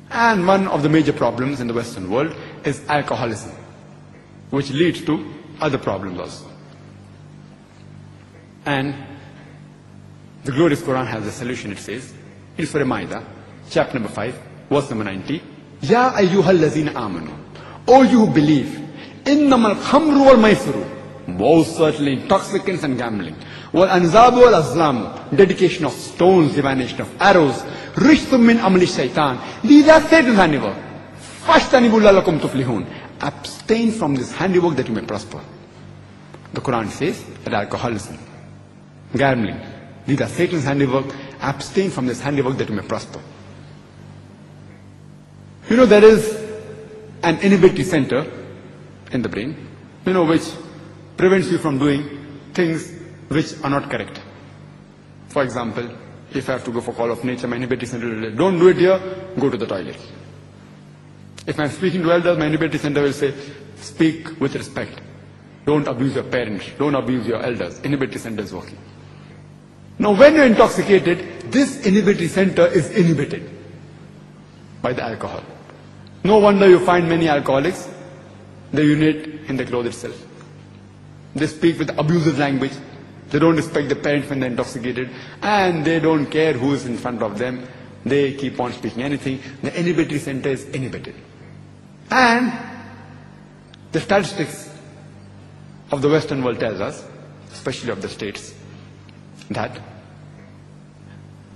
And one of the major problems in the Western world is alcoholism, which leads to other problems also. And the glorious Quran has a solution. It says, in Surah Ma'idah, chapter number 5, verse number 90, Ya ayyuhal lazina amanu, O you who believe, innamal khamru wal maisiru, most certainly intoxicants and gambling, wal anzabu wal azlamu, dedication of stones, divination of arrows, rishthum min amali shaitan, these are Satan's handiwork. Fashtanibu lalakum tuflihun, abstain from this handiwork that you may prosper. The Quran says that alcoholism, gambling, these are Satan's handiwork. Abstain from this handiwork that you may prosper. You know, there is an inhibitory center in the brain, which prevents you from doing things which are not correct. For example, if I have to go for call of nature, my inhibitory center will say, don't do it here, go to the toilet. If I'm speaking to elders, my inhibitory center will say, speak with respect. Don't abuse your parents, don't abuse your elders. Inhibitory center is working. Now when you're intoxicated, this inhibitory center is inhibited by the alcohol. No wonder you find many alcoholics, they urinate in the clothes itself. They speak with abusive language. They don't respect the parents when they're intoxicated, and they don't care who is in front of them. They keep on speaking anything. The inhibitory center is inhibited. And the statistics of the Western world tells us, especially of the States, that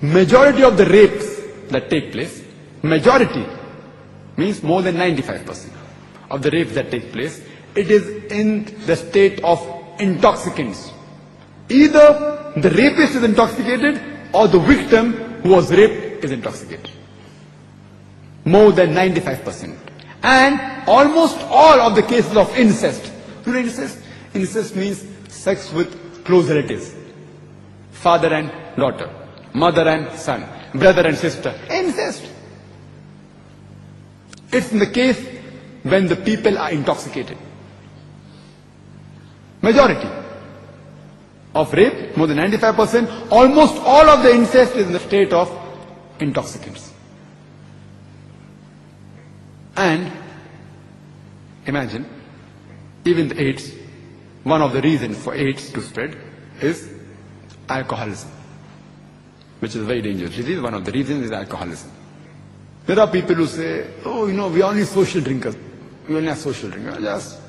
majority of the rapes that take place, majority means more than 95% of the rapes that take place, it is in the state of intoxicants. Either the rapist is intoxicated or the victim who was raped is intoxicated. More than 95%. And almost all of the cases of incest. You know incest? Incest means sex with close relatives. Father and daughter, mother and son, brother and sister. Incest. It's in the case when the people are intoxicated. Majority of rape, more than 95%, almost all of the incest is in the state of intoxicants. And imagine, even the AIDS, one of the reasons for AIDS to spread is alcoholism, which is a very dangerous disease. One of the reasons is alcoholism. There are people who say, oh, we are only social drinkers. We only are social drinkers. Just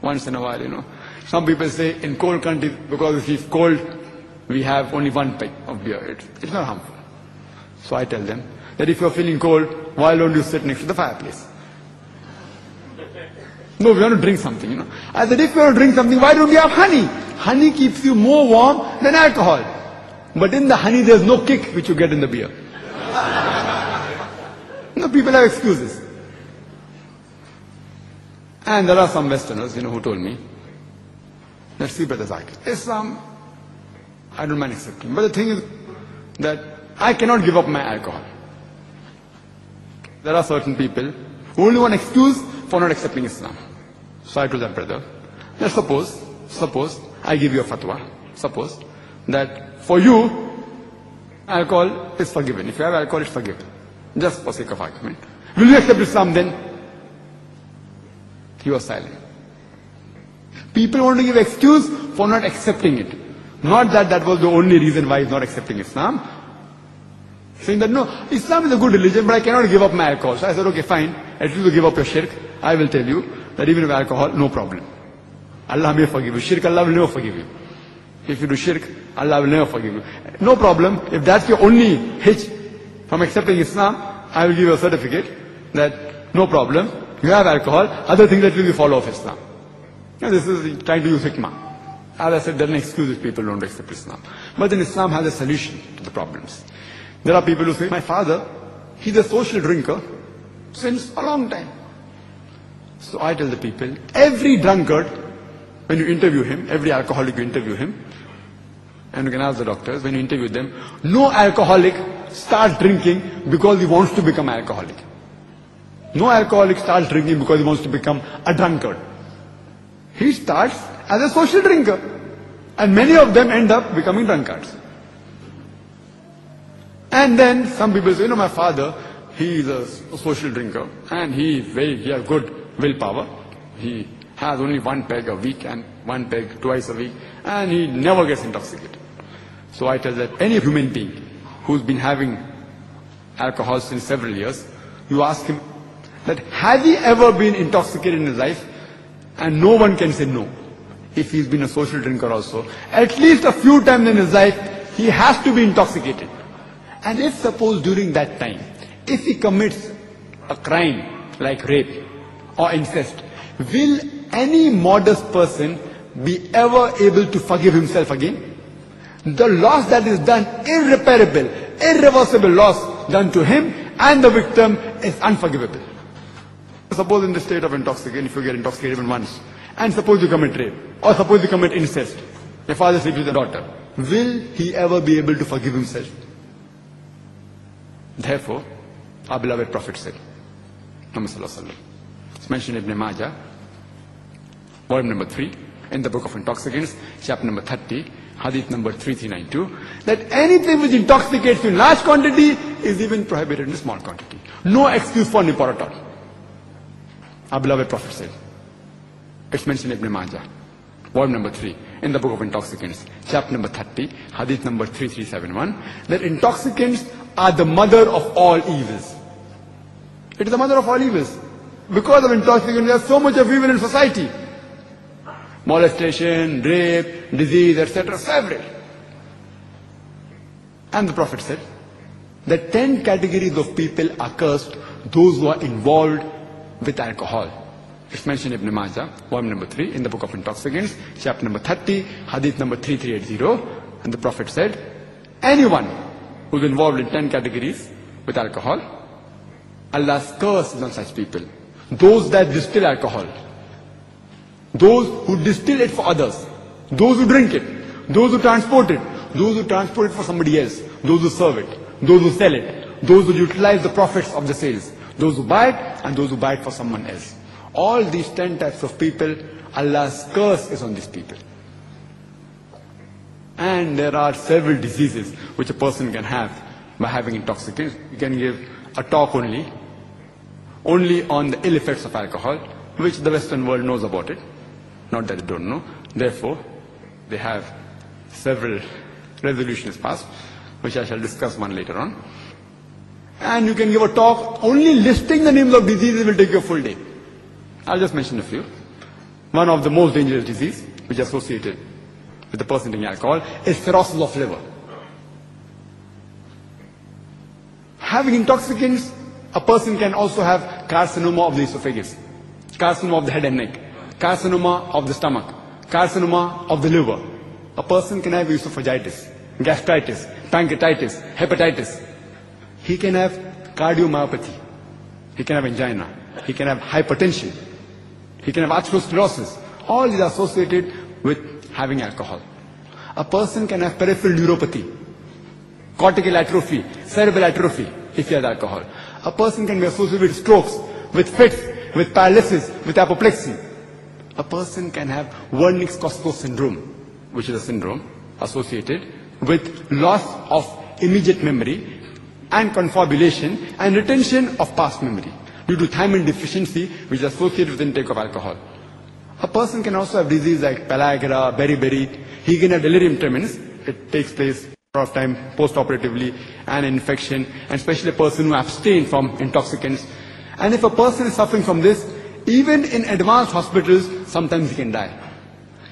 once in a while, Some people say in cold countries, because if it's cold, we have only one peg of beer. It's not harmful. So I tell them that if you're feeling cold, why don't you sit next to the fireplace? No, we want to drink something, I said, if you want to drink something, why don't you have honey? Honey keeps you more warm than alcohol. But in the honey, there's no kick which you get in the beer. People have excuses. And there are some Westerners, who told me, let's see, Brother Zakir, Islam, I don't mind accepting. But the thing is that I cannot give up my alcohol. There are certain people who only want an excuse for not accepting Islam. So I told that brother, let's suppose I give you a fatwa. Suppose that for you, alcohol is forgiven. If you have alcohol, it's forgiven. Just for sake of argument. Will you accept Islam then? He was silent. People want to give excuse for not accepting it. Not that that was the only reason why he's not accepting Islam. Saying that, no, Islam is a good religion, but I cannot give up my alcohol. So I said, okay, fine. At least you give up your shirk. I will tell you that even with alcohol, no problem. Allah may forgive you. Shirk, Allah will never forgive you. If you do shirk, Allah will never forgive you. No problem. If that's your only hitch from accepting Islam, I will give you a certificate that no problem. You have alcohol. Other things that will be follow of Islam. Now this is trying to use hikmah. As I said, there are no excuses people don't accept Islam. But then Islam has a solution to the problems. There are people who say, my father, he's a social drinker since a long time. So I tell the people, every drunkard, when you interview him, every alcoholic you interview him, and you can ask the doctors, when you interview them, no alcoholic starts drinking because he wants to become alcoholic. No alcoholic starts drinking because he wants to become a drunkard. He starts as a social drinker. And many of them end up becoming drunkards. And then some people say, my father, he is a social drinker and he has good willpower. He has only one peg a week and one peg twice a week, and he never gets intoxicated. So I tell that any human being who's been having alcohol since several years, you ask him that has he ever been intoxicated in his life, and no one can say no. If he's been a social drinker also, at least a few times in his life, he has to be intoxicated. And if suppose during that time, if he commits a crime like rape or incest, will any modest person be ever able to forgive himself again? The loss that is done, irreparable, irreversible loss done to him and the victim is unforgivable. Suppose in the state of intoxication, if you get intoxicated even once, and suppose you commit rape, or suppose you commit incest, your father sleeps with your daughter, will he ever be able to forgive himself? Therefore, our beloved Prophet said, Muhammad Sallallahu Alaihi Wasallam, it's mentioned in Ibn Majah, volume number 3, in the book of intoxicants, chapter number 30, hadith number 3392, that anything which intoxicates you in large quantity is even prohibited in small quantity. No excuse for nipor at all. Our beloved Prophet said, it's mentioned in Ibn Majah, volume number 3, in the book of intoxicants, chapter number 30, hadith number 3371, that intoxicants are the mother of all evils. It is the mother of all evils. Because of intoxicants, there is so much of evil in society. Molestation, rape, disease, etc., several. And the Prophet said that 10 categories of people are cursed, those who are involved with alcohol. It's mentioned in Ibn Majah, volume number 3, in the book of intoxicants, chapter number 30, hadith number 3380. And the Prophet said, anyone who's involved in 10 categories with alcohol, Allah's curse is on such people. Those that distill alcohol, those who distill it for others, those who drink it, those who transport it, those who transport it for somebody else, those who serve it, those who sell it, those who utilize the profits of the sales, those who buy it and those who buy it for someone else. All these 10 types of people, Allah's curse is on these people. And there are several diseases which a person can have by having intoxicants. You can give a talk only on the ill effects of alcohol, which the Western world knows about it. Not that they don't know. Therefore, they have several resolutions passed, which I shall discuss one later on. And you can give a talk, only listing the names of diseases will take you a full day. I'll just mention a few. One of the most dangerous diseases, which is associated with the person drinking alcohol, is cirrhosis of liver. Having intoxicants, a person can also have carcinoma of the esophagus, carcinoma of the head and neck, carcinoma of the stomach, carcinoma of the liver. A person can have esophagitis, gastritis, pancreatitis, hepatitis. He can have cardiomyopathy. He can have angina. He can have hypertension. He can have atherosclerosis. All these are associated with having alcohol. A person can have peripheral neuropathy, cortical atrophy, cerebral atrophy if he has alcohol. A person can be associated with strokes, with fits, with paralysis, with apoplexy. A person can have Wernicke-Korsakoff syndrome, which is a syndrome associated with loss of immediate memory and confabulation and retention of past memory due to thiamine deficiency, which is associated with intake of alcohol. A person can also have disease like pellagra, beriberi. He can have delirium tremens. It takes place a lot of time post-operatively, and infection, and especially a person who abstains from intoxicants. And if a person is suffering from this, even in advanced hospitals, sometimes he can die.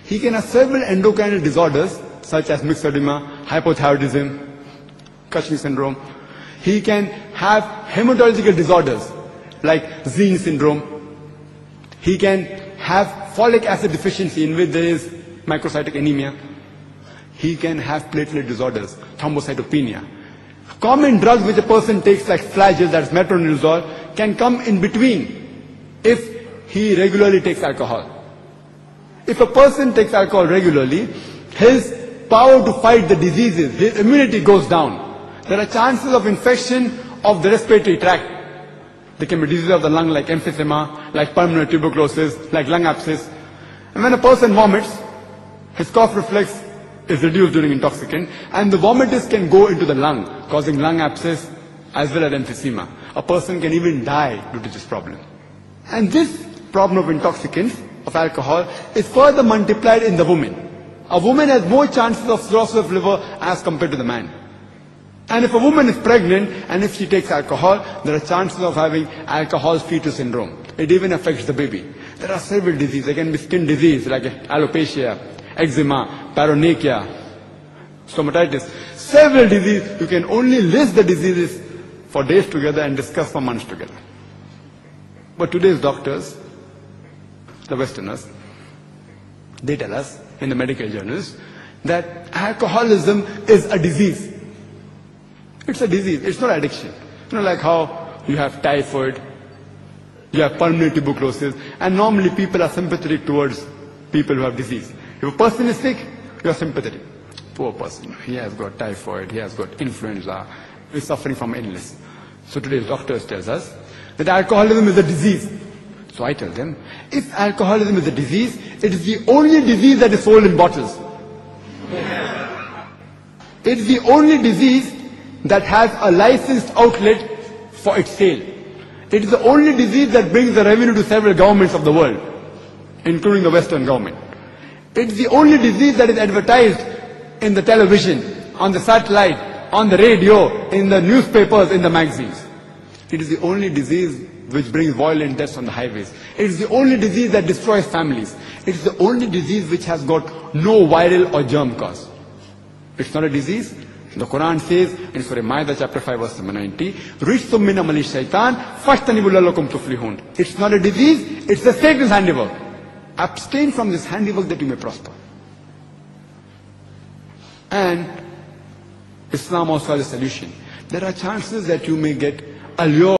He can have several endocrinal disorders such as myxedema, hypothyroidism, Cushing syndrome. He can have hematological disorders like Zine syndrome. He can have folic acid deficiency in which there is microcytic anemia. He can have platelet disorders, thrombocytopenia. Common drugs which a person takes like Flagyl, that is metronidazole, can come in between if he regularly takes alcohol. If a person takes alcohol regularly, his power to fight the diseases, his immunity goes down. There are chances of infection of the respiratory tract. There can be diseases of the lung like emphysema, like pulmonary tuberculosis, like lung abscess. And when a person vomits, his cough reflex is reduced during intoxicant, and the vomitus can go into the lung, causing lung abscess as well as emphysema. A person can even die due to this problem. And this problem of intoxicants, of alcohol, is further multiplied in the woman. A woman has more chances of cirrhosis of liver as compared to the man. And if a woman is pregnant and if she takes alcohol, there are chances of having alcohol fetus syndrome. It even affects the baby. There are several diseases. There can be skin disease like alopecia, eczema, paronychia, stomatitis. Several diseases. You can only list the diseases for days together and discuss for months together. But today's doctors, the Westerners, they tell us in the medical journals that alcoholism is a disease. It's a disease. It's not addiction. You know, like how you have typhoid, you have pulmonary tuberculosis, and normally people are sympathetic towards people who have disease. If a person is sick, you are sympathetic. Poor person. He has got typhoid, he has got influenza, he is suffering from illness. So today's doctors tells us that alcoholism is a disease. So I tell them, if alcoholism is a disease, it is the only disease that is sold in bottles. It is the only disease that has a licensed outlet for its sale. It is the only disease that brings the revenue to several governments of the world, including the Western government. It is the only disease that is advertised in the television, on the satellite, on the radio, in the newspapers, in the magazines. It is the only disease which brings violent deaths on the highways. It is the only disease that destroys families. It is the only disease which has got no viral or germ cause. It's not a disease. The Quran says in Surah Ma'idah chapter 5 verse number 90, "Rijsum min amali shaitan, fajtanibu la'allakum tuflihun." It's not a disease, it's the Satan's handiwork. Abstain from this handiwork that you may prosper. And Islam also has a solution. There are chances that you may get a lure